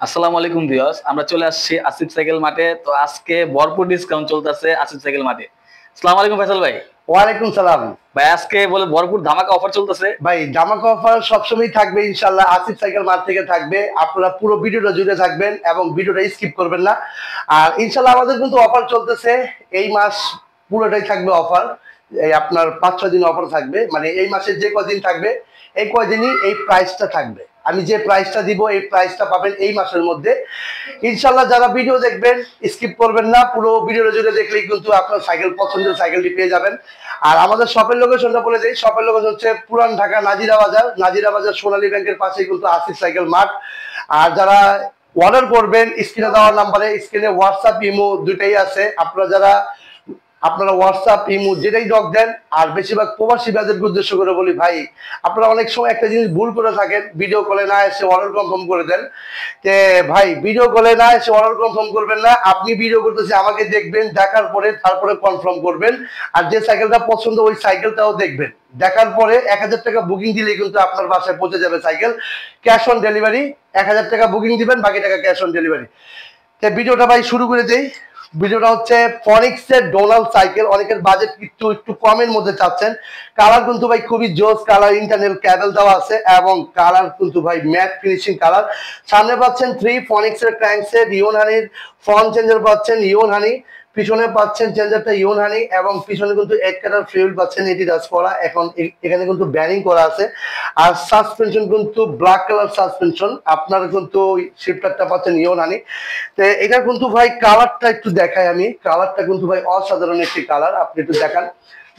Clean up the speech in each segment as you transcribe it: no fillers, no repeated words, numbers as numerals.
আসসালামু আলাইকুম ভিউয়ার্স, আমরা চলে আসছি আসিফ সাইকেল মাঠে। তো আজকে ভরপুর ডিসকাউন্ট চলতেছে আসিফ সাইকেল মাঠে। আসসালামু আলাইকুম ফয়সাল ভাই। ওয়ালাইকুম সালাম। ভাই আজকে বলে ভরপুর ধামাকা অফার চলতেছে। ভাই ধামাকা অফার সবসময় থাকবে ইনশাল্লাহ, আসিফ সাইকেল মার্ট থেকে থাকবে। আপনারা পুরো ভিডিওটা জুড়ে থাকবেন এবং ভিডিওটা স্কিপ করবেন না। আর ইনশাল্লাহ আমাদের কিন্তু অফার চলতেছে এই মাস পুরোটাই থাকবে অফার। এই আপনার 5-6 দিন অফার থাকবে, মানে এই মাসের যে কদিন থাকবে এই কয়দিনই এই প্রাইসটা থাকবে। আমি যে প্রাইসটা দিব এই প্রাইসটা পাবেন এই মাসের মধ্যে ইনশাল্লাহ। যারা ভিডিও দেখবেন স্কিপ করবেন না, পুরো ভিডিওটা জুড়ে দেখলেই কিন্তু আপনার সাইকেল পছন্দের সাইকেলটি পেয়ে যাবেন। আর আমাদের শপের লোকেশনটা বলে দিই, শপের লোকেশন হচ্ছে পুরান ঢাকা নাজিরা বাজার, নাজিরা বাজার সোনালী ব্যাংকের পাশেই কিন্তু আসিফ সাইকেল মার্ট। আর যারা অর্ডার করবেন স্ক্রিনে দেওয়ার নাম্বারে, স্ক্রিনে হোয়াটসঅ্যাপ ইমো দুইটাই আছে। আপনারা হোয়াটসঅ্যাপ ইমো যেটাই ডক দেন। আর বেশিরভাগ প্রবাসী ভাইদেরকে উদ্দেশ্য করে বলি, ভাই আপনারা অনেক সময় একটা জিনিস ভুল করে থাকেন, ভিডিও কলে না এসে অর্ডার কনফার্ম করে দেন। যে ভাই ভিডিও কলে না এসে অর্ডার কনফার্ম করবেন না, আপনি ভিডিও করতেছে আমাকে দেখবেন, দেখার পরে তারপরে কনফার্ম করবেন। আর যে সাইকেলটা পছন্দ ওই সাইকেলটাও দেখবেন, দেখার পরে 1000 টাকা বুকিং দিলেই কিন্তু আপনার বাসায় পৌঁছে যাবে সাইকেল। ক্যাশ অন ডেলিভারি, 1000 টাকা বুকিং দিবেন, বাকি টাকা ক্যাশ অন ডেলিভারি। ভিডিওটা ভাই শুরু করে দেই। ভিডিওটা হচ্ছে ফনিক্সের ডোনাল সাইকেল। অনেকের বাজেট একটু কমের মধ্যে চাচ্ছেন। কালার কিন্তু ভাই খুবই জোস কালার, ইন্টারনাল ক্যাবেল দেওয়া আছে এবং কালার কিন্তু ভাই ম্যাট ফিনিশিং কালার। সামনে পাচ্ছেন 3 ফনিক্সের ক্র্যাঙ্কসেট ইওন হানির, ফ্রন্ট চেঞ্জার পাচ্ছেন ইওন হানি, পিছনে পাচ্ছেন চেঞ্জারটা ইওন হানি এবং পিছনে কিন্তু 8 কাটার ফিউল পাচ্ছেন এটি রাজ করা। এখন এখানে কিন্তু ব্যারিং করা আছে। আর সাসপেনশন কিন্তু ব্ল্যাক কালার সাসপেনশন, আপনারা কিন্তু শিফটারটা পাচ্ছেন ইওন হানি। তো এটা কিন্তু ভাই কালারটা একটু দেখাই আমি, কালারটা কিন্তু ভাই অসাধারণ একটি কালার, আপনি একটু দেখান।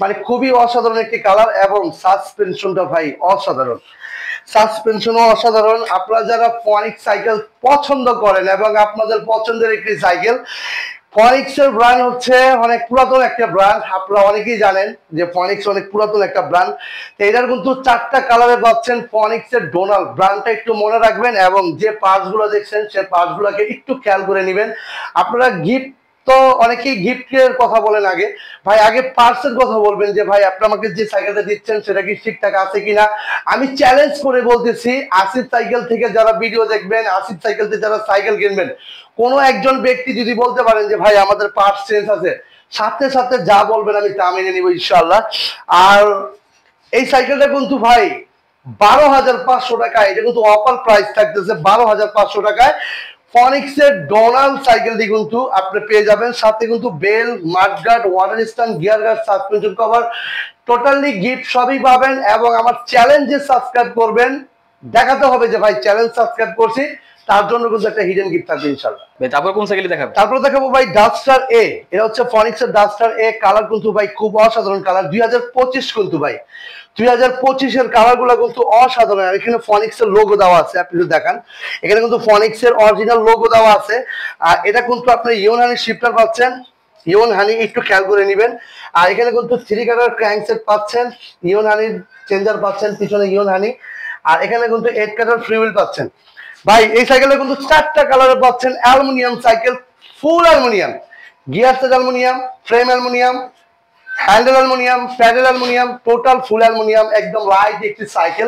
মানে খুবই অসাধারণ একটি কালার এবং সাসপেনশনটা ভাই অসাধারণ, সাসপেনশনও অসাধারণ। আপনারা যারা ফনিক্স সাইকেল পছন্দ করেন এবং আপনাদের পছন্দের একটি সাইকেল, ফনিক্সের ব্র্যান্ড হচ্ছে অনেক পুরাতন একটা ব্র্যান্ড, আপনারা অনেকেই জানেন যে ফনিক্স অনেক পুরাতন একটা ব্র্যান্ড। এটার কিন্তু 4টা কালারে পাচ্ছেন ফনিক্সের ডোনাল। ব্র্যান্ডটা একটু মনে রাখবেন এবং যে পার্টস গুলো দেখছেন সে পার্টস গুলোকে একটু খেয়াল করে নেবেন। আপনারা গিফট তো অনেকেই গিফটের কথা বলেন, আগে ভাই আগে পার্টসের কথা বলবেন যে ভাই আপনি আমাকে যে সাইকেলটা দিচ্ছেন সেটা কি ঠিকঠাক আছে কিনা। আমি চ্যালেঞ্জ করে বলতেছি, আসিফ সাইকেল থেকে যারা ভিডিও দেখবেন, আসিফ সাইকেল থেকে যারা সাইকেল কিনবেন, কোনো একজন ব্যক্তি যদি বলতে পারেন যে ভাই আমাদের পার্টস চেঞ্জ আছে, সাথে সাথে যা বলবেন আমি তা মেনে নিব ইনশাআল্লাহ। আর এই সাইকেলটা কিন্তু ভাই 12,500 টাকা, এটা কিন্তু অফার প্রাইস থাকতেছে 12,500 টাকায়। ফনিক্সের ডোনাল সাইকেলটি কিন্তু আপনি পেয়ে যাবেন, সাথে কিন্তু bell, mudguard, water stand, gear guard, suspension cover, totally gift সবই পাবেন। এবং আমার চ্যালেঞ্জে সাবস্ক্রাইব করবেন, দেখাতে হবে যে ভাই চ্যালেঞ্জ সাবস্ক্রাইব করছি, তার জন্য কিন্তু একটা হিডেন গিফট থাকবে ইনশাআল্লাহ। ভাই তারপর কোন সাইকেল দেখাবেন? তারপর দেখাবো ভাই ডাস্টার এ। এটা হচ্ছে ফনিক্সের ডাস্টার এ। কালার কিন্তু ভাই খুব অসাধারণ কালার, 2025 কিন্তু ভাই 2025-এর কালার গুলো কিন্তু অসাধারণ। আর এখানে ফনিক্সের লোগো দেওয়া আছে, আপনি যদি দেখান এখানে কিন্তু ফনিক্সের অরিজিনাল লোগো দেওয়া আছে। আর এটা কিন্তু আপনি ইওন হানি শিফটার পাচ্ছেন, ইওন হানি একটু খেয়াল করে নেবেন। আর এখানে কিন্তু 3 কাটার ক্র্যাঙ্কসেট পাচ্ছেন, ইওন হানির চেঞ্জার পাচ্ছেন, পিছনে ইওন হানি। আর এখানে কিন্তু 8 কাটার ফ্রি হুইল পাচ্ছেন। ভাই এই সাইকেলে কিন্তু 4টা কালারে পাচ্ছেন aluminium cycle, full aluminium, gear set aluminium, frame aluminium, handle aluminium, pedal aluminium, total full aluminium, একদম লাইট একটি সাইকেল।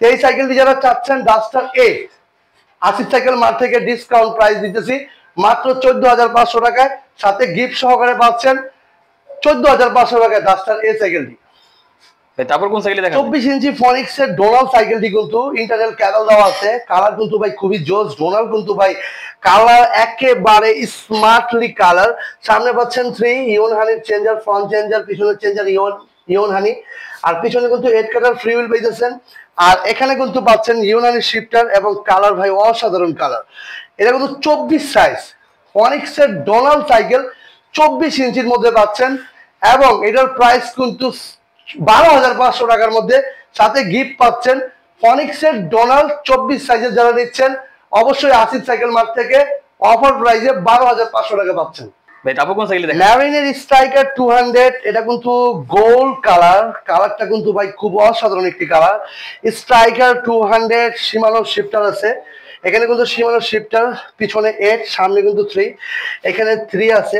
এই সাইকেলটি যারা চাচ্ছেন ডাস্টার এ, আসিফ সাইকেল মার্ট থেকে ডিসকাউন্ট প্রাইস দিতেছি মাত্র 14,500 টাকায়, সাথে গিফট সহকারে পাচ্ছেন 14,500 টাকায় ডাস্টার এ সাইকেলটি। তারপর কোন সাইকেল দেখাবেন? 24 ইঞ্চি ফনিক্সের ডোনাল সাইকেলটি কিন্তু ইন্টারনাল ক্যাবেল দেওয়া আছে। কালার কিন্তু ভাই খুবই জোস, ডোনাল কিন্তু ভাই কালার একেবারে স্মার্টলি কালার। সামনে পাচ্ছেন 3 ইওন হানির চেঞ্জার, ফ্রন্ট চেঞ্জার, পিছনের চেঞ্জার ইওন হানি। আর পিছনে কিন্তু 8 কাটার ফ্রি হুইল পেয়েছেন। আর এখানে কিন্তু পাচ্ছেন ইওন হানির শিফটার এবং কালার ভাই অসাধারণ কালার। এটা কিন্তু 24 সাইজ ফনিক্সের ডোনাল সাইকেল, 24 ইঞ্চির মধ্যে পাচ্ছেন এবং এটার প্রাইস কিন্তু 12,500 টাকার মধ্যে, সাথে গিফট পাচ্ছেন। ফনিক্সের ডোনাল 24 সাইজের যারা নিচ্ছেন অবশ্যই আসিফ সাইকেল মার্ট থেকে অফার প্রাইসে 12,500 টাকা পাচ্ছেন। ভাই তারপর কোন সাইকেল দেখাবেন? ল্যারিনের স্ট্রাইকার 200, এটা কিন্তু গোল্ড কালার, কালারটা কিন্তু ভাই খুব অসাধারণ একটি কালার। স্ট্রাইকার 200 শিমানো শিফটার আছে, এখানে কিন্তু শিমানো শিফটার, পিছনে 8, সামনে কিন্তু 3, এখানে 3 আছে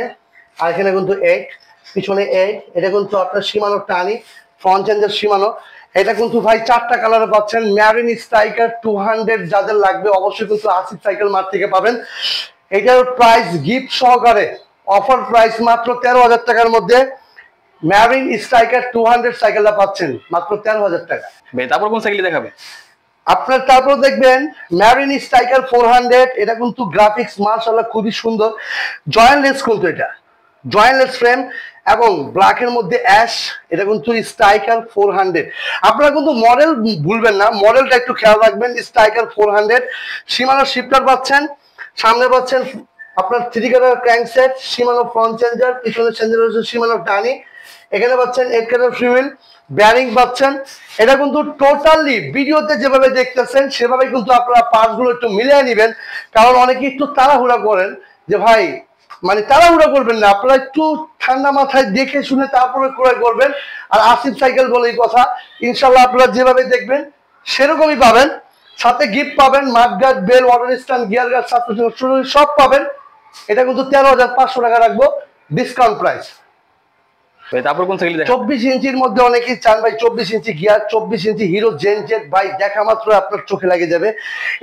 আর এখানে কিন্তু 8, পিছনে 8। এটা কিন্তু আপনার শিমানো টানি, ফ্রন্ট চেঞ্জার শিমানো এটা কিন্তু ভাই 4টা কালারে পাচ্ছেন। ম্যারিন স্ট্রাইকার 200 যাদের লাগবে অবশ্যই কিন্তু আসিফ সাইকেল মার্ট থেকে পাবেন। এটার প্রাইস গিফট সহকারে অফার প্রাইস মাত্র 13,000 টাকার মধ্যে ম্যারিন স্ট্রাইকার 200 সাইকেলটা পাচ্ছেন মাত্র 13,000 টাকা। ভাই তারপর কোন সাইকেল দেখাবে? আপনার তারপর দেখবেন ম্যারিন স্ট্রাইকার 400, এটা কিন্তু গ্রাফিক্স মাশাআল্লাহ খুবই সুন্দর, জয়েন্টলেস কিন্তু এটা জয়েন্টলেস ফ্রেম এবং ব্ল্যাকের মধ্যে অ্যাশ। এটা কিন্তু স্ট্রাইকার 400। আপনারা কিন্তু মডেল ভুলবেন না, মডেলটা একটু খেয়াল রাখবেন। স্ট্রাইকার 400 সীমানো শিফটার পাচ্ছেন, সামনে পাচ্ছেন আপনার 3 কালার ক্র্যাঙ্কসেট, সীমানো ফ্রন্ট চেঞ্জার, পিছনে চেঞ্জার হচ্ছে সীমানো ডানি, এখানে পাচ্ছেন 8 কালার ফ্রিউয়েল, ব্যারিং পাচ্ছেন। এটা কিন্তু টোটালি ভিডিওতে যেভাবে দেখতেছেন সেভাবে কিন্তু আপনারা পার্টসগুলো একটু মিলিয়ে নেবেন, কারণ অনেকে একটু তাড়াহুড়া করেন যে ভাই, মানে তাড়াহুড়া করবেন না, আপনারা একটু ঠান্ডা মাথায় দেখে শুনে তারপরে ক্রয় করবেন। আর আসিফ সাইকেল বলেই কথা, ইনশাল্লাহ আপনারা যেভাবে দেখবেন সেরকমই পাবেন। সাথে গিফট পাবেন, mudguard, bell, water stand, gear guard, suspension সব পাবেন। এটা কিন্তু 13,500 টাকা রাখবো ডিসকাউন্ট প্রাইস। তারপর কোন সাইকেল? 24 ইঞ্চির মধ্যে অনেকেই চান ভাই 24 ইঞ্চি গিয়ার, 24 ইঞ্চি হিরো জেনজেট, ভাই দেখা মাত্র আপনার চোখে লাগে যাবে।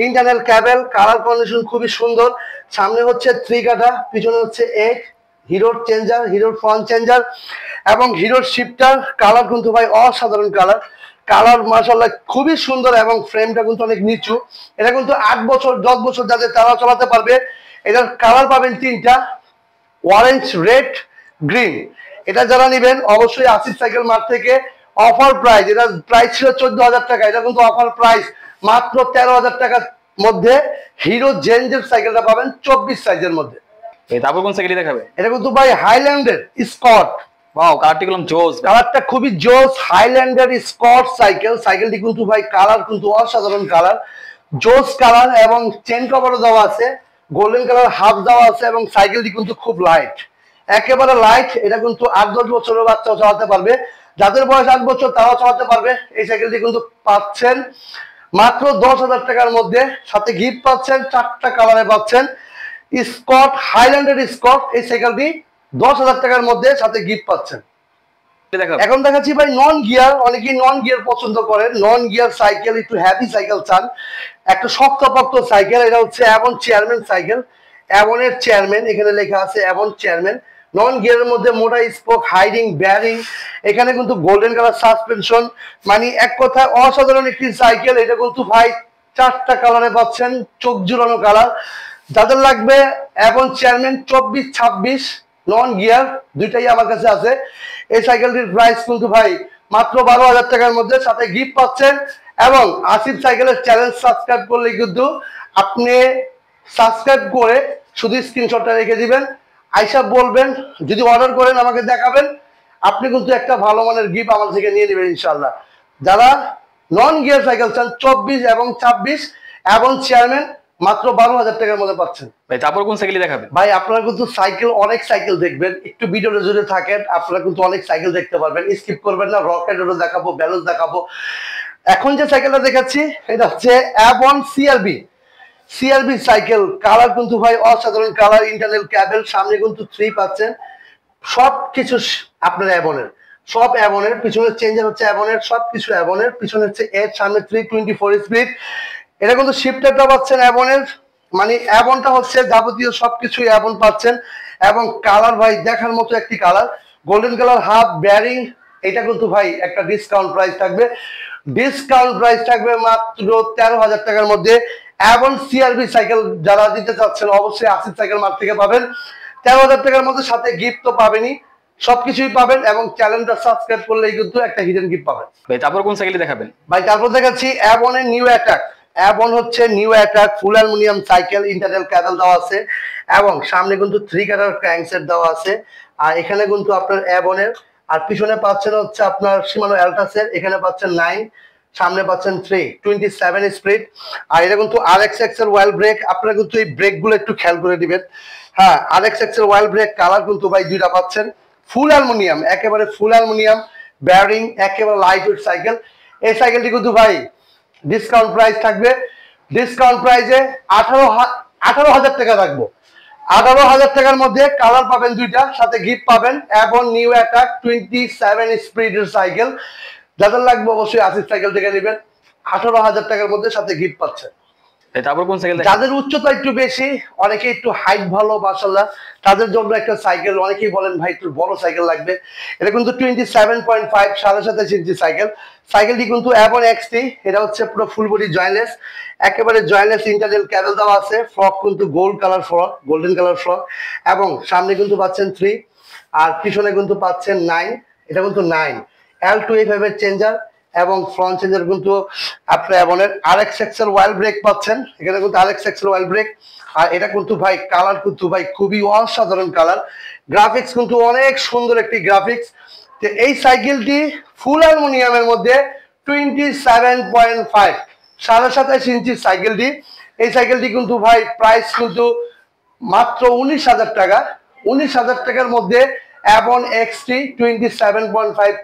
ইন্টারনাল ক্যাবেল, কালার কন্ডিশন খুবই সুন্দর, সামনে হচ্ছে 3 কাটা, পিছনে হচ্ছে 8, হিরোর চেঞ্জার, হিরোর ফ্রন্ট চেঞ্জার এবং হিরোর শিফটার। কালার কিন্তু ভাই অসাধারণ কালার, কালার মাশাআল্লাহ খুবই সুন্দর এবং ফ্রেমটা কিন্তু অনেক নিচু। এটা কিন্তু 8 বছর 10 বছর যাদের তারা চালাতে পারবে। এটার কালার পাবেন 3টা, অরেঞ্জ, রেড, গ্রিন। এটা যারা নেবেন অবশ্যই আসিফ সাইকেল মার্ট থেকে অফার প্রাইস, এটা প্রাইস ছিল 14,000 টাকা, এটা কিন্তু অফার প্রাইস মাত্র 13,000 টাকার মধ্যে হিরো জেনজেট সাইকেলটা পাবেন 24 সাইজের মধ্যে। তারপর কোন সাইকেল দেখাবে? এটা কিন্তু ভাই হাইল্যান্ডের স্কট, ওয়াও কালারটি কলম জোস, কালারটা খুবই জোস। হাইল্যান্ডের স্কট সাইকেল, সাইকেলটি কিন্তু ভাই কালার কিন্তু অসাধারণ কালার, জোস কালার এবং চেন কভারও দেওয়া আছে, গোল্ডেন কালার হাফ দেওয়া আছে এবং সাইকেলটি কিন্তু খুব লাইট, একেবারে লাইট। এটা কিন্তু 8-10 বছরের বাচ্চাও চালাতে পারবে, যাদের বয়স 8 বছর তারাও চালাতে পারবে। এই সাইকেলটি কিন্তু পাচ্ছেন মাত্র 10,000 টাকার মধ্যে, সাথে গিফট পাচ্ছেন, 4টা কালারে পাচ্ছেন। স্কট, হাইল্যান্ডের স্কট, এই সাইকেলটি 10,000 টাকার মধ্যে সাথে গিফট পাচ্ছেন। এখন দেখাচ্ছি ভাই নন গিয়ার, অনেকেই নন গিয়ার পছন্দ করেন, নন গিয়ার সাইকেল, একটু হ্যাভি সাইকেল চান, একটা শক্তপোক্ত সাইকেল। এটা হচ্ছে অ্যাভন চেয়ারম্যান সাইকেল, অ্যাভনের চেয়ারম্যান, এখানে লেখা আছে অ্যাভন চেয়ারম্যান। নন গিয়ারের মধ্যে মোটা স্পোক, হাইডিং, ব্যারিং, এখানে কিন্তু গোল্ডেন কালার সাসপেনশন, মানে এক কথায় অসাধারণ একটি সাইকেল। এটা কিন্তু ভাই 4টা কালারে পাচ্ছেন, চোখ জুড়ানো কালার। যাদের লাগবে অ্যাভন চেয়ারম্যান 24-26 নন গিয়ার, দুইটাই আমার কাছে আছে। এই সাইকেলটির প্রাইস কিন্তু ভাই মাত্র 12,000 টাকার মধ্যে, সাথে গিফট পাচ্ছেন। এবং আসিফ সাইকেলের চ্যানেল সাবস্ক্রাইব করলে কিন্তু আপনি সাবস্ক্রাইব করে শুধু স্ক্রিনশটটা রেখে দিবেন, আইসা বলবেন, যদি অর্ডার করেন আমাকে দেখাবেন, আপনি কিন্তু একটা ভালো মানের গিফট আমার থেকে নিয়ে নেবেন ইনশাল্লাহ। যারা নন গিয়ার সাইকেল চান 24 এবং 26 এবং চেয়ারম্যান মাত্র 12,000 টাকার মধ্যে পাচ্ছেন। ভাই তারপর কোন সাইকেল দেখাবেন? ভাই আপনারা কিন্তু সাইকেল, অনেক সাইকেল দেখবেন, একটু ভিডিওটা জুড়ে থাকেন, আপনারা কিন্তু অনেক সাইকেল দেখতে পারবেন, স্কিপ করবেন না। রকেটেরও দেখাবো, ব্যালেন্স দেখাবো। এখন যে সাইকেলটা দেখাচ্ছি এটা হচ্ছে অ্যাভন সিআরবি সাইকেল, কালার কিন্তু ভাই অসাধারণ কালার, ইন্টারনাল ক্যাবেল, সামনে কিন্তু 3 পাচ্ছেন, সবকিছু আপনার অ্যাভনের, সব অ্যাভনের, পিছনের চেঞ্জার হচ্ছে অ্যাভনের, সবকিছু অ্যাভনের, পিছনে হচ্ছে এর, সামনে 324 স্পিড। এটা কিন্তু শিফটারটা পাচ্ছেন অ্যাভনের, মানে অ্যাভনটা হচ্ছে যাবতীয় সবকিছু অ্যাভন পাচ্ছেন। এবং কালার ভাই দেখার মতো একটি colour, golden colour half, bearing. এটা কিন্তু ভাই একটা ডিসকাউন্ট প্রাইস থাকবে, ডিসকাউন্ট প্রাইস থাকবে মাত্র 13,000 টাকার মধ্যে। অ্যাভন সিআরবি সাইকেল যারা দিতে চাচ্ছেন অবশ্যই আসিফ সাইকেল মার্ট থেকে পাবেন 13,000 টাকার মধ্যে, সাথে গিফট তো পাবেনই, সবকিছুই পাবেন এবং চ্যানেলটা সাবস্ক্রাইব করলেই কিন্তু একটা হিডেন গিফট পাবেন। ভাই তারপর কোন সাইকেল দেখাবেন? ভাই তারপর দেখাচ্ছি অ্যাভনের নিউ অ্যাটাক। অ্যাভন হচ্ছে নিউ অ্যাটাক, ফুল অ্যালুমিনিয়াম সাইকেল, ইন্টারনাল ক্যাবেল দেওয়া আছে এবং সামনে কিন্তু 3 কালার ক্র্যাঙ্কসেট দেওয়া আছে। আর এখানে কিন্তু আপনার অ্যাভনের, আর পিছনে পাচ্ছেন হচ্ছে আপনার শিমানো অ্যালটাসের, এখানে পাচ্ছেন 9, সামনে পাচ্ছেন 327 স্পিড। আর এটা কিন্তু RX এক্সেল ওয়েল ব্রেক, আপনারা কিন্তু এই ব্রেকগুলো একটু খেয়াল করে দিবেন। হ্যাঁ, RX excel oil brake, colour কিন্তু ভাই 2টা পাচ্ছেন, ফুল অ্যালুমিনিয়াম, একেবারে ফুল অ্যালুমিনিয়াম, ব্যারিং, একেবারে লাইট ওয়েট সাইকেল। এই সাইকেলটি কিন্তু ভাই ডিসকাউন্ট প্রাইস থাকবে, ডিসকাউন্ট প্রাইসে 18,000 টাকা রাখবো। 18,000 টাকার মধ্যে কালার পাবেন 2টা, সাথে গিফট পাবেন অ্যাভন নিউ অ্যাটাক 27 স্পিডের সাইকেল। যাদের লাগবে অবশ্যই আসিফ সাইকেল থেকে নেবেন, 18,000 টাকার মধ্যে সাথে গিফট পাচ্ছেন। তারপর কোন সাইকেল? যাদের উচ্চতা একটু বেশি, অনেকে একটু হাইট ভালো মাশাআল্লাহ, তাদের জন্য একটা সাইকেল, অনেকেই বলেন ভাই একটু বড় সাইকেল লাগবে। এটা কিন্তু 27.5 7.5 ইঞ্চি সাইকেল। সাইকেলটি কিন্তু অ্যাবন এক্সটি, এটা হচ্ছে পুরো ফুল বডি জয়েন্টলেস, একেবারে জয়েন্টলেস ইন্টারনাল ক্যাবেল দেওয়া আছে। ফ্রক কিন্তু gold colour fork, golden colour fork, এবং সামনে কিন্তু পাচ্ছেন 3 আর পিছনে কিন্তু পাচ্ছেন 9। এটা কিন্তু 9 L2A5 এর চেঞ্জার এবং ফ্রন্ট চেঞ্জার কিন্তু আপনি অ্যাবনের RX এক্সেল ওয়াইল ব্রেক পাচ্ছেন। এখানে কিন্তু RX এক্সেল ওয়াইল ব্রেক। আর এটা কিন্তু ভাই কালার কিন্তু ভাই খুবই অসাধারণ কালার, গ্রাফিক্স কিন্তু অনেক সুন্দর একটি গ্রাফিক্স। তো এই সাইকেলটি ফুল অ্যালুমিনিয়ামের মধ্যে 27.5 27.5 ইঞ্চির সাইকেলটি। এই সাইকেলটি কিন্তু ভাই প্রাইস কিন্তু মাত্র 19,000 টাকা। 19,000 টাকার মধ্যে অ্যাবন এক্সটি 27.5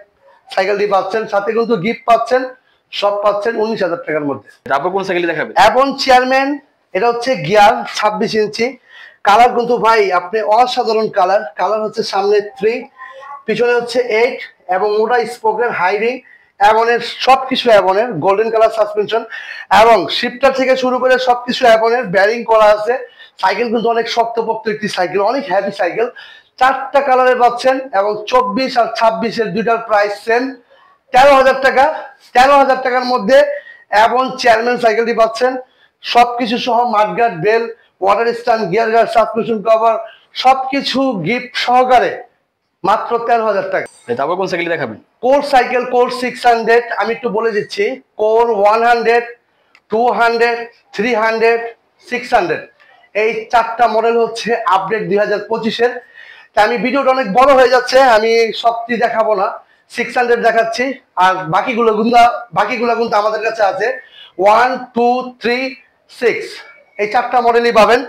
সাইকেলটি পাচ্ছেন, সাথে কিন্তু গিফট পাচ্ছেন, সব পাচ্ছেন 19,000 টাকার মধ্যে। তারপর কোন সাইকেল দেখাবে? অ্যাবন চেয়ারম্যান, এটা হচ্ছে গিয়ার 26 ইঞ্চি। কালার কিন্তু ভাই আপনি অসাধারণ কালার। কালার হচ্ছে সামনে 3, পিছনে হচ্ছে 8 এবং মোটা স্পোকের হাই রিং। অ্যাবনের সবকিছু অ্যাবনের, গোল্ডেন কালার সাসপেনশন এবং শিফটার থেকে শুরু করে সবকিছু অ্যাবনের, ব্যারিং করা আছে। সাইকেল কিন্তু অনেক শক্তপোক্ত একটি সাইকেল, অনেক হেভি সাইকেল। 4টা কালারে পাচ্ছেন এবং 24 আর 26 এর দুইটার প্রাইস সেম, 13,000 টাকা। 13,000 টাকার মধ্যে অ্যাবন চেয়ারম্যান সাইকেলটি পাচ্ছেন, সবকিছু সহ mudguard, bell, water stand, gear guard, suspension cover, সবকিছু গিফট সহকারে মাত্র 13,000 টাকা। তারপর কোন সাইকেল দেখাবেন? কোর সাইকেল, কোর 600, আমি একটু বলে দিচ্ছি, কোর 100, 200, 300, 600, এই 4টা মডেল হচ্ছে আপডেট 2025-এর। তা আমি ভিডিওটা অনেক বড় হয়ে যাচ্ছে, আমি সবটি দেখাবো না, 600 দেখাচ্ছি। আর বাকিগুলো কিন্তু আমাদের কাছে আছে 1, 2, 3, 6, এই 4টা মডেলই পাবেন।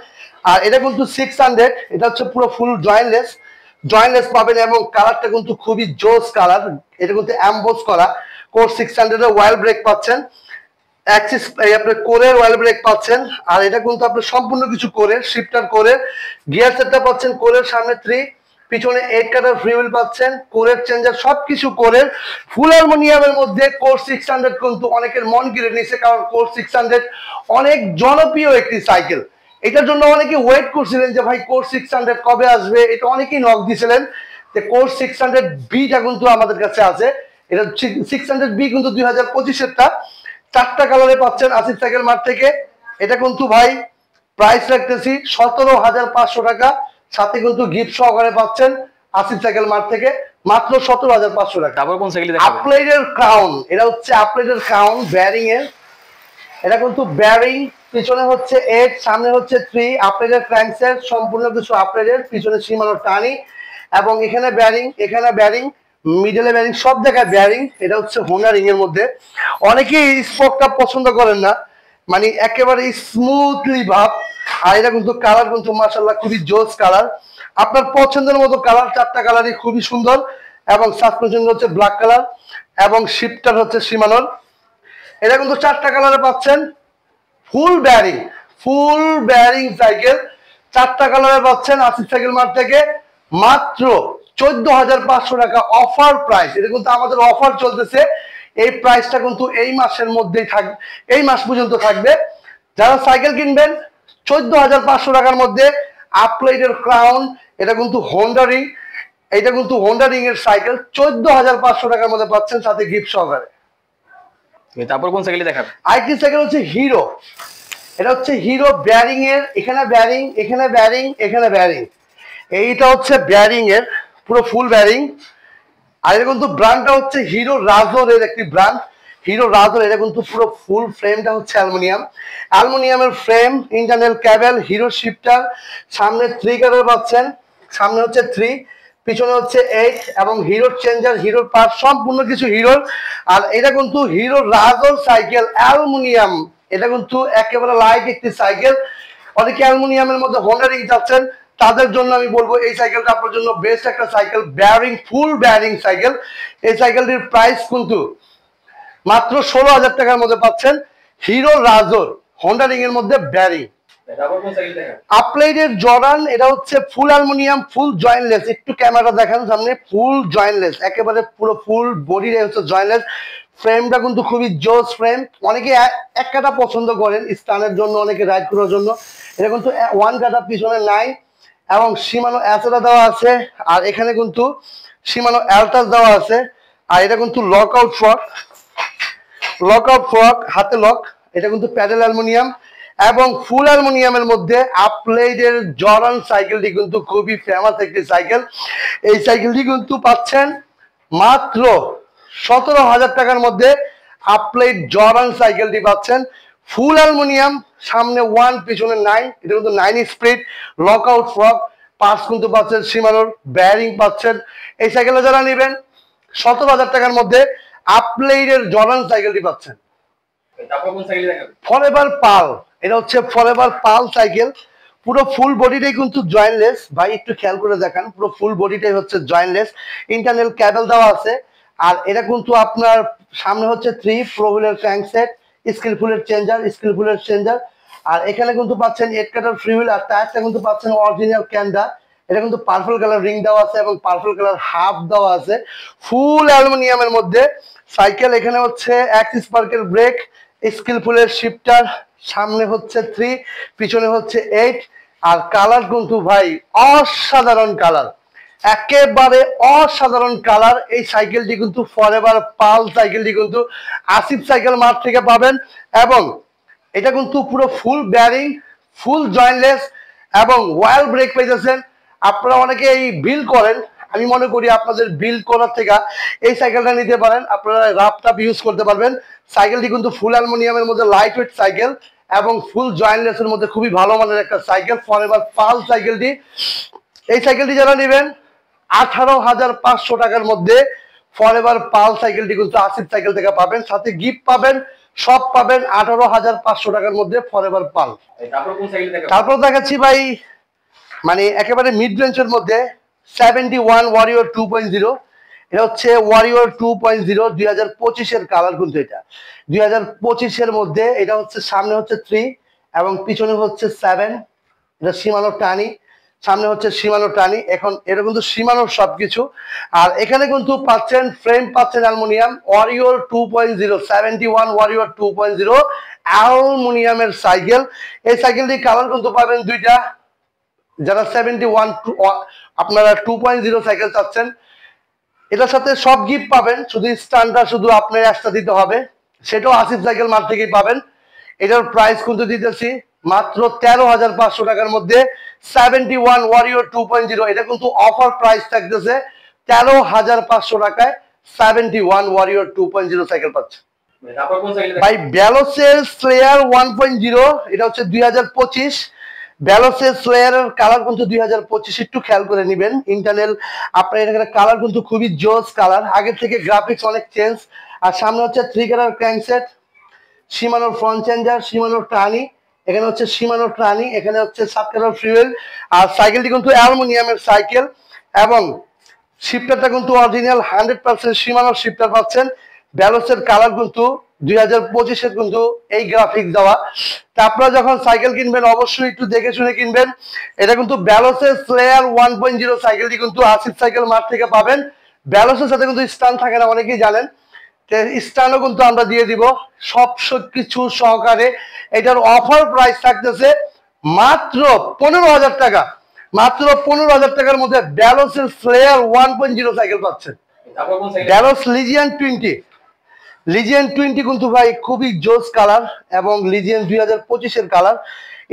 আর এটা কিন্তু 600, এটা হচ্ছে পুরো ফুল জয়েন্টলেস পাবেন এবং কালারটা কিন্তু খুবই জোস কালার। এটা কিন্তু এমবোস করা। কোর 600 এর ওয়াইল ব্রেক পাচ্ছেন, অ্যাক্সিস আপনার কোরের ওয়াইল ব্রেক পাচ্ছেন। আর এটা কিন্তু আপনার সম্পূর্ণ কিছু কোরের, শিফটার কোরের, গিয়ার সেটটা পাচ্ছেন কোরের, সামনে 3, পিছনে 8 কাটার ফ্রি হুইল পাচ্ছেন, কোরের চেঞ্জার, সবকিছু কোরের। ফুল অ্যালুমিনিয়ামের মধ্যে কোর 600 কিন্তু অনেকের মন কেড়ে নিয়েছে, কারণ কোর 600 অনেক জনপ্রিয় একটি সাইকেল। এটার জন্য অনেকে ওয়েট করছিলেন যে ভাই কোর 600 কবে আসবে, এটা অনেকেই নক দিয়েছিলেন। যে কোর 600B-টা কিন্তু আমাদের কাছে আছে। এটা 600B কিন্তু 2025-এরটা। 4টা কালারে পাচ্ছেন আসিফ সাইকেল মার্ট থেকে। এটা কিন্তু ভাই প্রাইস রাখতেছি 17,500 টাকা, সাথে কিন্তু গিফট সহকারে পাচ্ছেন আসিফ সাইকেল মার্ট থেকে মাত্র 17,500 টাকা। তারপর কোন সাইকেল দেখাবেন? আপলাইডের ক্রাউন, এটা হচ্ছে আপলাইডের ক্রাউন ব্যারিং এর। এটা কিন্তু ব্যারিং, পিছনে হচ্ছে 8, সামনে হচ্ছে 3, আপলাইডের ক্র্যাঙ্কসেট, সম্পূর্ণ কিছু আপলাইডের, পিছনে সীমানো টানি এবং এখানে ব্যারিং, মিডলে ব্যারিং, সব জায়গায় ব্যারিং। এটা হচ্ছে হোন্ডা রিং এর মধ্যে। অনেকেই স্পোকটা পছন্দ করেন না, মানে একেবারে স্মুথলি ভাব। আর এটা কিন্তু কালার কিন্তু মাশাআল্লাহ খুবই জোস কালার, আপনার পছন্দের মতো কালার। 4টা কালারই খুবই সুন্দর এবং সাসপেনশন হচ্ছে ব্ল্যাক কালার এবং শিফটার হচ্ছে সীমানোর। এটা কিন্তু 4টা কালারে পাচ্ছেন, ফুল ব্যারিং সাইকেল। 4টা কালারে পাচ্ছেন আসিফ সাইকেল মার্ট থেকে মাত্র 14,500 টাকা অফার প্রাইস। এটা কিন্তু আমাদের অফার চলতেছে, এই প্রাইসটা কিন্তু এই মাসের মধ্যেই থাকবে, এই মাস পর্যন্ত থাকবে। যারা সাইকেল কিনবেন 14,500 টাকার মধ্যে আপলাইডের ক্রাউন, এটা কিন্তু হোন্ডা রিং, এটা কিন্তু হোন্ডা রিং এর সাইকেল 14,500 টাকার মধ্যে পাচ্ছেন, সাথে গিফট সহকারে। তারপর কোন সাইকেল দেখাবেন? আরেকটি সাইকেল হচ্ছে হিরো। এটা হচ্ছে হিরো ব্যারিং এর, এখানে ব্যারিং, এখানে ব্যারিং, এখানে ব্যারিং। এইটা হচ্ছে ব্যারিং এর, পুরো ফুল ব্যারিং। আর এটা কিন্তু ব্র্যান্ডটা হচ্ছে হিরো রাজোর একটি ব্র্যান্ড, হিরো রাজোর। এটা কিন্তু পুরো ফুল ফ্রেমটা হচ্ছে অ্যালুমিনিয়ামের frame, internal cable, hero shifter, সামনে 3 কালার পাচ্ছেন, সামনে হচ্ছে 3, পিছনে হচ্ছে 8 এবং হিরোর চেঞ্জার, হিরোর পার্ট, সম্পূর্ণ কিছু হিরোর। আর এটা কিন্তু হিরো রাজোর সাইকেল অ্যালুমিনিয়াম, এটা কিন্তু একেবারে লাইট একটি সাইকেল। অনেকে অ্যালুমিনিয়ামের মধ্যে হোন্ডা রিং চাচ্ছেন, তাদের জন্য আমি বলবো এই সাইকেলটা আপনার জন্য বেস্ট একটা সাইকেল, ব্যারিং, ফুল ব্যারিং সাইকেল। এই সাইকেলটির প্রাইস কিন্তু মাত্র 16,000 টাকার মধ্যে পাচ্ছেন, হিরো রাজোর হোন্ডা রিং এর মধ্যে ব্যারিং। আপলাইডের জর্ডান, এটা হচ্ছে ফুল অ্যালুমিনিয়াম, ফুল জয়েন্টলেস। একটু ক্যামেরা দেখান সামনে, ফুল জয়েন্টলেস, একেবারে পুরো ফুল বডিটাই হচ্ছে জয়েন্টলেস। ফ্রেমটা কিন্তু খুবই জোস ফ্রেম। অনেকে এক কাটা পছন্দ করেন স্টানের জন্য, অনেকে রাইড করার জন্য। এটা কিন্তু ওয়ান কাটা পিছনে নাই, এবং শিমানো অ্যাসেরা দেওয়া আছে, আর এখানে কিন্তু শিমানো অ্যালটাস দেওয়া আছে। আর এটা কিন্তু লক আউট ফ্রক, হাতে লক। এটা কিন্তু প্যাডেল অ্যালুমিনিয়াম এবং ফুল অ্যালুমিনিয়ামের মধ্যে আপলাইডের জর্ডান সাইকেলটি কিন্তু খুবই ফেমাস একটি সাইকেল। এই সাইকেলটি কিন্তু পাচ্ছেন মাত্র 17,000 টাকার মধ্যে। আপলাইড জর্ডান সাইকেলটি পাচ্ছেন ফুল অ্যালুমিনিয়াম, সামনে ওয়ান পিছনে 9। এটা কিন্তু 9 speed, lock out fork, parts কিন্তু পাচ্ছেন শিমানোর, ব্যারিং পাচ্ছেন। এই সাইকেলটা যারা নেবেন 17,000 টাকার মধ্যে আপলাইডের জর্ডান সাইকেলটি পাচ্ছেন। ফরএভার পাল, এটা হচ্ছে ফরএভার পাল সাইকেল। পুরো ফুল বডিটাই কিন্তু জয়েন্টলেস। ভাই একটু খেয়াল করে দেখান, পুরো ফুল বডিটাই হচ্ছে জয়েন্টলেস, ইন্টারনাল ক্যাবেল দেওয়া আছে। আর এটা কিন্তু আপনার সামনে হচ্ছে 3 প্রোহুইলের ক্র্যাঙ্কসেট, স্কিলফুলের চেঞ্জার। আর এখানে কিন্তু পাচ্ছেন 8 কাটার ফ্রি হুইল, আর টায়ারটা কিন্তু পাচ্ছেন অরিজিনাল ক্যান্ডা। এটা কিন্তু পার্পল কালার রিং দেওয়া আছে এবং পার্পল কালার হাফ দেওয়া আছে, ফুল অ্যালুমিনিয়ামের মধ্যে সাইকেল। এখানে হচ্ছে অ্যাক্সিস পার্কের ব্রেক, স্কিলফুলের শিফটার, সামনে হচ্ছে 3, পিছনে হচ্ছে 8। আর কালার কিন্তু ভাই অসাধারণ কালার, একেবারে অসাধারণ কালার। এই সাইকেলটি কিন্তু ফরএভার পাল সাইকেলটি কিন্তু আসিফ সাইকেল মার্ট থেকে পাবেন। এবং এটা কিন্তু পুরো ফুল ব্যারিং, ফুল জয়েন্টলেস এবং ওয়াইল ব্রেক পেয়েছেন। আপনারা অনেকে এই বিল করেন, আমি মনে করি আপনাদের বিল করার থেকে এই সাইকেলটা নিতে পারেন, আপনারা রাফটাপ ইউজ করতে পারবেন। সাইকেলটি কিন্তু ফুল অ্যালুমিনিয়ামের মধ্যে লাইট ওয়েট সাইকেল এবং ফুল জয়েন্টলেসের মধ্যে খুবই ভালো মানের একটা সাইকেল, ফরএভার পাল সাইকেলটি। এই সাইকেলটি যারা নেবেন 18,500 টাকার মধ্যে ফরএভার পাল সাইকেলটি কিন্তু আসিফ সাইকেল থেকে পাবেন, সাথে গিফট পাবেন, সব পাবেন 18,500 টাকার মধ্যে ফরএভার পাল। তারপর দেখাচ্ছি ভাই, মানে একেবারে মিড রেঞ্জের মধ্যে 71 ওয়ারিয়র 2.0। এটা হচ্ছে ওয়ারিয়র 2.0 2025-এর কালার কিন্তু এটা 2025-এর মধ্যে। এটা হচ্ছে সামনে হচ্ছে 3 এবং পিছনে হচ্ছে 7। এটা শিমানোর টানি, সামনে হচ্ছে শিমানোর টানি। এখন এটা কিন্তু শিমানোর সবকিছু। আর এখানে কিন্তু পাচ্ছেন ফ্রেম, পাচ্ছেন অ্যালুমিনিয়াম, ওয়ারিয়র 2.0, 71 ওয়ারিয়র 2.0 অ্যালুমিনিয়ামের সাইকেল। এই সাইকেলটি কালার কিন্তু পাবেন দুইটা। যারা 71 আপনারা 2.0 সাইকেল চাচ্ছেন, এটার সাথে সব গিফট পাবেন, শুধু স্ট্যান্ডটা শুধু আপনার একটা দিতে হবে, সেটাও আসিফ সাইকেল মার্ট থেকেই পাবেন। এটার প্রাইস কিন্তু দিতেছি মাত্র 13,500 টাকার মধ্যে 71 ওয়ারিয়র 2.0। এটা কিন্তু অফার প্রাইস থাকতেছে 13,500 টাকায় 71 ওয়ারিয়র 2.0 সাইকেল পাচ্ছে। ভাই ভেলোসের স্লেয়ার 1.0, এটা হচ্ছে 2025। ভেলোসের স্লেয়ারের কালার কিন্তু 2025, একটু খেয়াল করে নেবেন। ইন্টারনাল আপনার এখানে কালার কিন্তু খুবই জোস কালার, আগের থেকে গ্রাফিক্স অনেক চেঞ্জ। আর সামনে হচ্ছে 3 কালার ক্র্যাঙ্কসেট, শিমানোর ফ্রন্ট চেঞ্জার, শিমানোর টানি, এখানে হচ্ছে শিমানোর টানি, এখানে হচ্ছে 7 কালার ফ্রিওয়েল। আর সাইকেলটি কিন্তু অ্যালুমিনিয়ামের সাইকেল এবং শিফটারটা কিন্তু অরিজিনাল 100% শিমানোর শিফটার পাচ্ছেন। ভেলোসের কালার কিন্তু 2025-এর কিন্তু এই গ্রাফিক্স দেওয়া। তা আপনারা যখন সাইকেল কিনবেন অবশ্যই একটু দেখে শুনে কিনবেন। এটা কিন্তু ভেলোসের স্লেয়ার 1.0 সাইকেলটি কিন্তু আসিফ সাইকেল মার্ট থেকে পাবেন। ভেলোসের সাথে কিন্তু স্ট্যান্ড থাকে না, অনেকেই জানেন, স্ট্যান্ডও কিন্তু আমরা দিয়ে দিব সব কিছু সহকারে। এটার অফার প্রাইস থাকতেছে মাত্র 15,000 টাকা, মাত্র 15,000 টাকার মধ্যে ভেলোসের স্লেয়ার 1.0 সাইকেল পাচ্ছেন। ভেলোস লিজিয়ান 20 কিন্তু ভাই খুবই জোস কালার এবং লিজিয়ান 2025-এর কালার।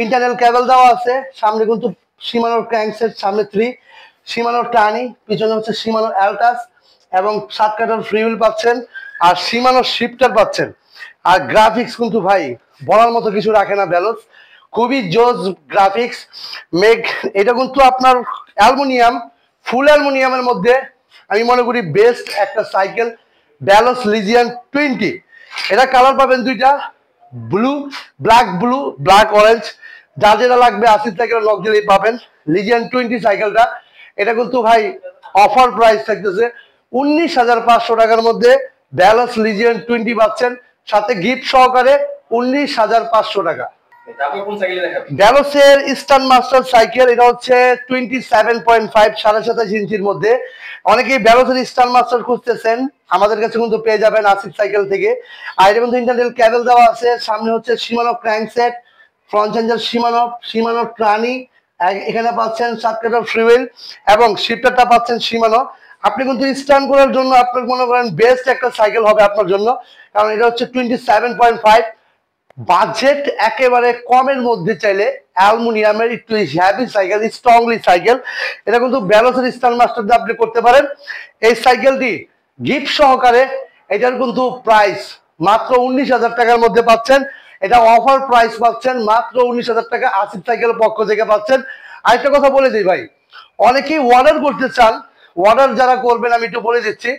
ইন্টারনাল ক্যাবেল দেওয়া আছে, সামনে কিন্তু শিমানোর ক্র্যাঙ্কসেট, সামনে 3, শিমানোর টানি, পিছনে হচ্ছে শিমানোর অ্যালটাস এবং 7 কাটার ফ্রি হুইল পাচ্ছেন, আর শিমানোর শিফটার পাচ্ছেন। আর গ্রাফিক্স কিন্তু ভাই বলার মতো কিছু রাখে না ভেলোস, খুবই জোস গ্রাফিক্স মেক। এটা কিন্তু আপনার অ্যালুমিনিয়াম, ফুল অ্যালুমিনিয়ামের মধ্যে আমি মনে করি বেস্ট একটা সাইকেল ভেলোস লিজিয়ান 20। এটা কালার পাবেন দুইটা, ব্লু ব্ল্যাক অরেঞ্জ, যার যেটা লাগবে আসিফ সাইকেল লক দিলেই পাবেন লিজিয়ান 20 সাইকেলটা। এটা কিন্তু ভাই অফার প্রাইস থাকতেছে 19,500 টাকার মধ্যে ভেলোস লিজিয়ান 20 পাচ্ছেন, সাথে গিফট সহকারে 19,500 টাকা। তারপর কোন সাইকেল দেখাবেন? ভেলোসের স্টান মাস্টার সাইকেল, এটা হচ্ছে 27.5 27.5 ইঞ্চির মধ্যে। অনেকেই ভেলোসের স্টান মাস্টার খুঁজতেছেন, আমাদের কাছে কিন্তু পেয়ে যাবেন আসিফ সাইকেল থেকে। আর এটা কিন্তু ইন্টারনাল কেবল দেওয়া আছে, সামনে হচ্ছে শিমানো ক্র্যাঙ্কসেট, ফ্রন্ট চেঞ্জার শিমানো ট্রানি, এখানে পাচ্ছেন 7 কাটার ফ্রিউইল এবং শিফটারটা পাচ্ছেন শিমানো। আপনি কিন্তু স্টান করার জন্য আপনার মনে করেন বেস্ট একটা সাইকেল হবে আপনার জন্য, কারণ এটা হচ্ছে 27.5। বাজেট একেবারে কমের মধ্যে চাইলে অ্যালুমিনিয়ামের একটু হেভি সাইকেল, স্ট্রংলি সাইকেল, এটা কিন্তু ভেলোসের স্টার মাস্টার দিয়ে আপনি করতে পারেন। এই সাইকেলটি গিফট সহকারে, এটার কিন্তু প্রাইস মাত্র 19,000 টাকার মধ্যে পাচ্ছেন। এটা অফার প্রাইস পাচ্ছেন মাত্র 19,000 টাকা আসিফ সাইকেলের পক্ষ থেকে পাচ্ছেন। আরেকটা কথা বলে দিই ভাই, অনেকেই অর্ডার করতে চান, অর্ডার যারা করবেন আমি একটু বলে দিচ্ছি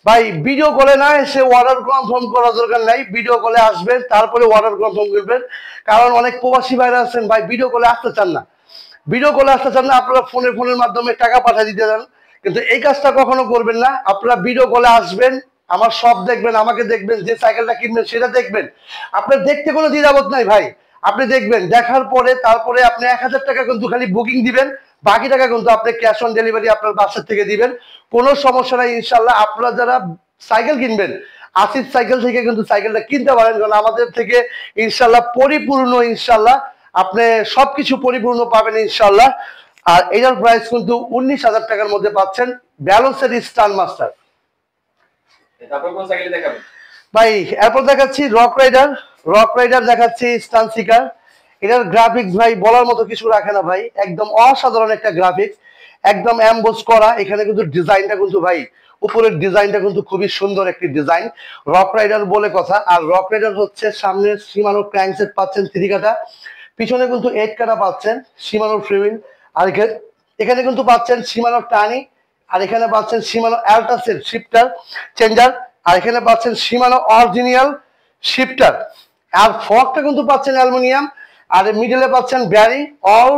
ভাই, ভিডিও কলে না এসে অর্ডার কনফার্ম করার দরকার নাই, ভিডিও কলে আসবেন তারপরে অর্ডার কনফার্ম করবেন। কারণ অনেক প্রবাসী ভাইরা আছেন ভাই ভিডিও কলে আসতে চান না, ভিডিও কলে আসতে চান না, আপনারা ফোনের মাধ্যমে টাকা পাঠিয়ে দিতে চান, কিন্তু এই কাজটা কখনো করবেন না। আপনারা ভিডিও কলে আসবেন, আমার সব দেখবেন, আমাকে দেখবেন, যে সাইকেলটা কিনবেন সেটা দেখবেন। আপনার দেখতে কোনো দ্বিধাবোধ নাই ভাই, আপনি দেখবেন, দেখার পরে তারপরে আপনি 1,000 টাকা কিন্তু খালি বুকিং দিবেন, বাকি টাকা কিন্তু আপনি ক্যাশ অন ডেলিভারি আপনার বাসা থেকে দিবেন, কোনো সমস্যা নাই ইনশাল্লাহ। আপনারা যারা সাইকেল কিনবেন আসিফ সাইকেল থেকে কিন্তু সাইকেলটা কিনতে পারেন, কারণ আমাদের থেকে ইনশাল্লাহ পরিপূর্ণ, ইনশাল্লাহ আপনি সবকিছু পরিপূর্ণ পাবেন ইনশাল্লাহ। আর এটার প্রাইস কিন্তু 19,000 টাকার মধ্যে পাচ্ছেন ভেলোসের স্টান মাস্টার। তারপর কোন সাইকেল দেখাবেন ভাই? এরপর দেখাচ্ছি রক রাইডার দেখাচ্ছি স্টান সিকার। এটার গ্রাফিক্স ভাই বলার মতো কিছু রাখে না ভাই, একদম অসাধারণ একটা গ্রাফিক্স, একদম এমবোস করা। এখানে কিন্তু ডিজাইনটা কিন্তু ভাই, উপরের ডিজাইনটা কিন্তু খুবই সুন্দর একটি ডিজাইন, রক রাইডার বলে কথা। আর রক রাইডার হচ্ছে সামনে শিমানো ক্র্যাঙ্কসেট পাচ্ছেন 3 কাটা, পিছনে কিন্তু 8 কাটা পাচ্ছেন শিমানোর ফ্রিউইল, আর এখানে কিন্তু পাচ্ছেন শিমানোর টানি, আর এখানে পাচ্ছেন শিমানো অ্যালটাসের শিফটার চেঞ্জার, আর এখানে পাচ্ছেন শিমানো অরিজিনাল শিফটার। আর ফকটা কিন্তু পাচ্ছেন অ্যালুমিনিয়াম, আর মিডলে পাচ্ছেন অল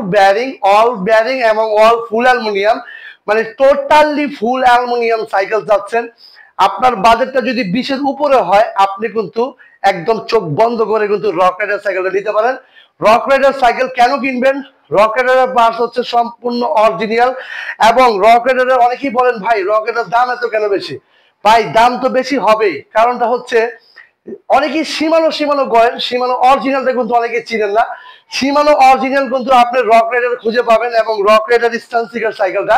ব্যারিং এবং অল ফুল অ্যালুমিনিয়াম, মানে টোটালি ফুল অ্যালুমিনিয়াম সাইকেল যাচ্ছেন। আপনার বাজেটটা যদি 20-এর উপরে হয়, আপনি কিন্তু একদম চোখ বন্ধ করে কিন্তু রক রাইডার সাইকেলটা নিতে পারেন। রক রাইডার সাইকেল কেন কিনবেন? রক রাইডারের পার্টস হচ্ছে সম্পূর্ণ অরিজিনাল, এবং রক রাইডারের অনেকেই বলেন ভাই রক রাইডার দাম এত কেন বেশি? ভাই দাম তো বেশি হবেই, কারণটা হচ্ছে অনেকেই সীমানো করেন, সীমানো অরিজিনালটা কিন্তু অনেকে চিনেন না। সীমানো অরিজিনাল কিন্তু আপনি রক রাইডার খুঁজে পাবেন, এবং রক রাইডার স্টান সিকার সাইকেলটা,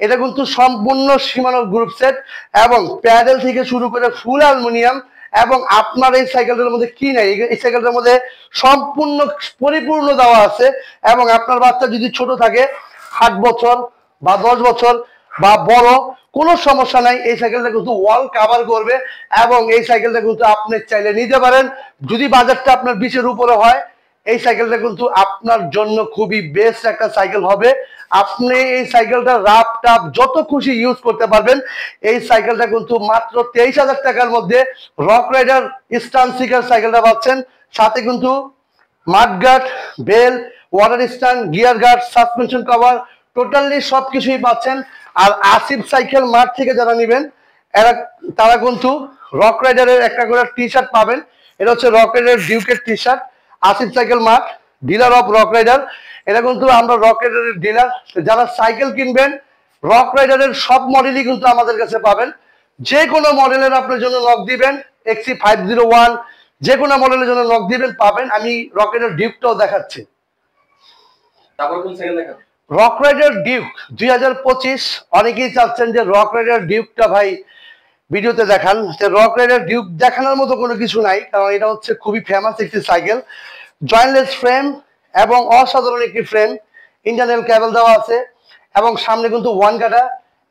এটা কিন্তু সম্পূর্ণ সীমানো গ্রুপ সেট, এবং প্যাডেল থেকে শুরু করে ফুল অ্যালুমিনিয়াম। এবং আপনার এই সাইকেলটার মধ্যে কি নাই, এই সাইকেলটার মধ্যে সম্পূর্ণ পরিপূর্ণ দেওয়া আছে। এবং আপনার বাচ্চা যদি ছোট থাকে, 8 বছর বা 10 বছর বা বড়, কোনো সমস্যা নাই, এই সাইকেলটা কিন্তু ওয়াল কভার করবে। এবং এই সাইকেলটা কিন্তু আপনি চাইলে নিতে পারেন, যদি বাজেটটা আপনার 20-এর উপরে হয়, এই সাইকেলটা কিন্তু আপনার জন্য খুবই বেস্ট একটা সাইকেল হবে। আপনি এই সাইকেলটা রাফ টাফ যত খুশি ইউজ করতে পারবেন। এই সাইকেলটা কিন্তু মাত্র 23,000 টাকার মধ্যে রক রাইডার স্টান সিকার সাইকেলটা পাচ্ছেন, সাথে কিন্তু mudguard, bell, water stand, gear guard, suspension cover, totally সবকিছুই পাচ্ছেন। আর আসিফ সাইকেল মার্ট থেকে যারা নেবেন, তারা কিন্তু রক রাইডারের একটা করে টি শার্ট পাবেন। এটা হচ্ছে রক রাইডার ডিউকের T shirt, Asif cycle mart, dealer of Rock Rider. এটা কিন্তু আমরা রক রাইডারের ডিলার। যারা সাইকেল কিনবেন, রক রাইডারের সব মডেলই কিন্তু আমাদের কাছে পাবেন। যে কোনো মডেলের আপনার জন্য নক দিবেন, XC501 যে কোনো মডেলের জন্য নক দিবেন, পাবেন। আমি রক রাইডার ডিউকটাও দেখাচ্ছি। তারপর কোন সাইকেল দেখাবেন? Rock Rider Duke 2025। অনেকেই চাচ্ছেন যে রক রাইডার ডিউকটা ভাই ভিডিওতে দেখান, রক রাইডার ডিউক দেখানোর মতো কোনো কিছু নাই, কারণ এটা হচ্ছে খুবই ফেমাস একটি সাইকেল। জয়েন্টলেস ফ্রেম এবং অসাধারণ একটি ফ্রেম, ইন্টারনাল কেবল দেওয়া আছে, এবং সামনে কিন্তু 1 কাটা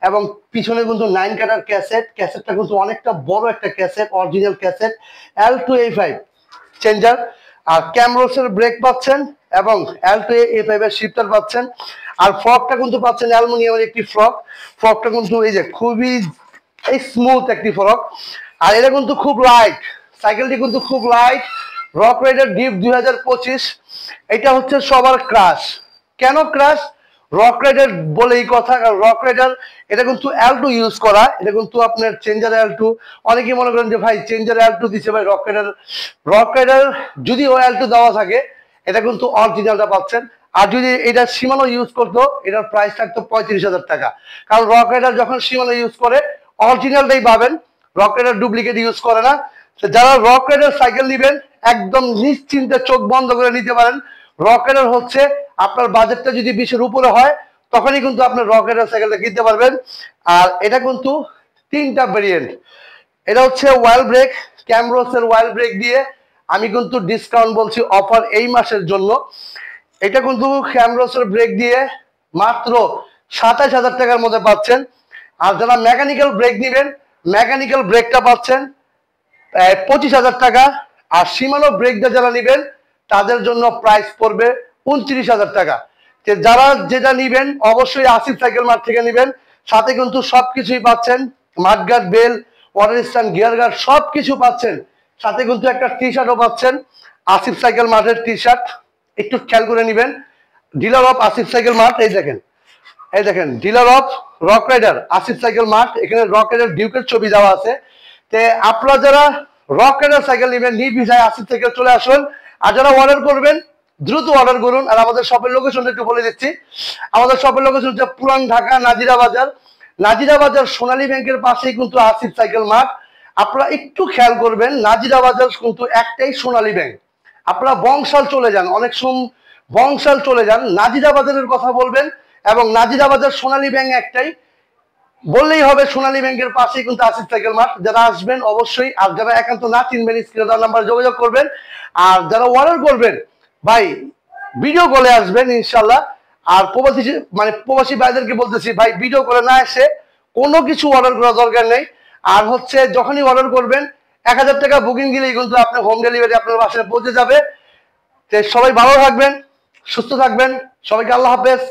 এবং পিছনে কিন্তু 9 কাটার ক্যাসেটটা কিন্তু অনেকটা বড় একটা cassette, original cassette, L2A5 changer. আর ক্যামরোসের ব্রেক পাচ্ছেন, এবং L2A5 এর শিফটার পাচ্ছেন। আর ফ্রকটা কিন্তু পাচ্ছেন অ্যালুমিনিয়ামের একটি ফ্রকটা কিন্তু এই যে খুবই স্মুথ একটি ফ্রক। আর এটা কিন্তু খুব লাইট, সাইকেলটি কিন্তু খুব লাইট। রক রাইডার ডিপ 2025, এটা হচ্ছে সবার ক্রাশ। কেন ক্রাশ? রক রাইডার বলে এই কথা, কারণ রক রাইডার এটা কিন্তু L2 ইউজ করা, এটা কিন্তু আপনার চেঞ্জার L2। অনেকেই মনে করেন যে ভাই চেঞ্জার L2 দিচ্ছে ভাই রক রাইডার যদি ও L2 দেওয়া থাকে, এটা কিন্তু অরিজিনালটা পাচ্ছেন। আর যদি এটা সীমানো ইউজ করতো এটার প্রাইস থাকতো 35,000 টাকা। কারণ রক রাইডার যখন সীমানো ইউজ করে অরিজিনালটাই পাবেন, রক রাইডার ডুপ্লিকেট ইউজ করে না। যারা রক রাইডার সাইকেল নেবেন একদম নিশ্চিন্তে চোখ বন্ধ করে নিতে পারেন। রক রাইডার হচ্ছে আপনার বাজেটটা যদি 20-এর উপরে হয় তখনই কিন্তু আপনি রক রাইডার সাইকেলটা কিনতে পারবেন। আর এটা কিন্তু 3টা ভেরিয়েন্ট। এটা হচ্ছে ওয়াইল ব্রেক, ক্যামরোসের ওয়াইল ব্রেক দিয়ে আমি কিন্তু ডিসকাউন্ট বলছি অফার এই মাসের জন্য। এটা কিন্তু ক্যামরোসের ব্রেক দিয়ে মাত্র 27,000 টাকার মধ্যে পাচ্ছেন। আর যারা মেকানিক্যাল ব্রেক নেবেন মেকানিক্যাল ব্রেকটা পাচ্ছেন 25,000 টাকা। আর সীমানো ব্রেকটা যারা নেবেন তাদের জন্য প্রাইস পড়বে 29,000 টাকা। যারা যেটা নিবেন অবশ্যই আসিফ সাইকেল মার্ট থেকে নেবেন। সাথে কিন্তু সবকিছুই পাচ্ছেন, mudguard, bell, water stand, gear guard সবকিছু পাচ্ছেন। সাথে কিন্তু একটা টি শার্টও পাচ্ছেন, আসিফ সাইকেল মার্টের টি শার্ট। একটু খেয়াল করে নেবেন, dealer of Asif cycle mart. এই দেখেন dealer of Rock Rider Asif cycle mart. এখানে রক রাইডার ডিউকের ছবি দেওয়া আছে। তে আপনারা যারা রক রাইডার সাইকেল নেবেন নির্দ্বিধায় আসিফ সাইকেল চলে আসুন। আর যারা অর্ডার করবেন দ্রুত অর্ডার করুন। আর আমাদের শপের লোকেশনটা একটু বলে দিচ্ছি। আমাদের শপের লোকেশন হচ্ছে পুরান ঢাকা নাজিরা বাজার। নাজিরা বাজার সোনালী ব্যাংকের পাশেই কিন্তু আসিফ সাইকেল মার্ট। আপনারা একটু খেয়াল করবেন নাজিরা বাজার কিন্তু একটাই সোনালী ব্যাংক। আপনারা বংশাল চলে যান, অনেক সময় বংশাল চলে যান, নাজিরা বাজারের কথা বলবেন এবং নাজিরা বাজার সোনালী ব্যাংক একটাই বললেই হবে। সোনালী ব্যাংকের পাশেই কিন্তু আসিফ সাইকেল মার্ট। যারা আসবেন অবশ্যই, আর যারা একান্ত না চিনবেন স্ক্রিনে দেওয়া নাম্বার যোগাযোগ করবেন। আর যারা অর্ডার করবেন ভাই ভিডিও কলে আসবেন ইনশাল্লাহ। আর প্রবাসী ভাইদেরকে বলতেছি ভাই ভিডিও কলে না এসে কোনো কিছু অর্ডার করার দরকার নেই। আর হচ্ছে যখনই অর্ডার করবেন 1000 টাকা বুকিং দিলেই কিন্তু আপনার হোম ডেলিভারি আপনার বাসায় পৌঁছে যাবে। সবাই ভালো থাকবেন, সুস্থ থাকবেন, সবাইকে আল্লাহ হাফেজ।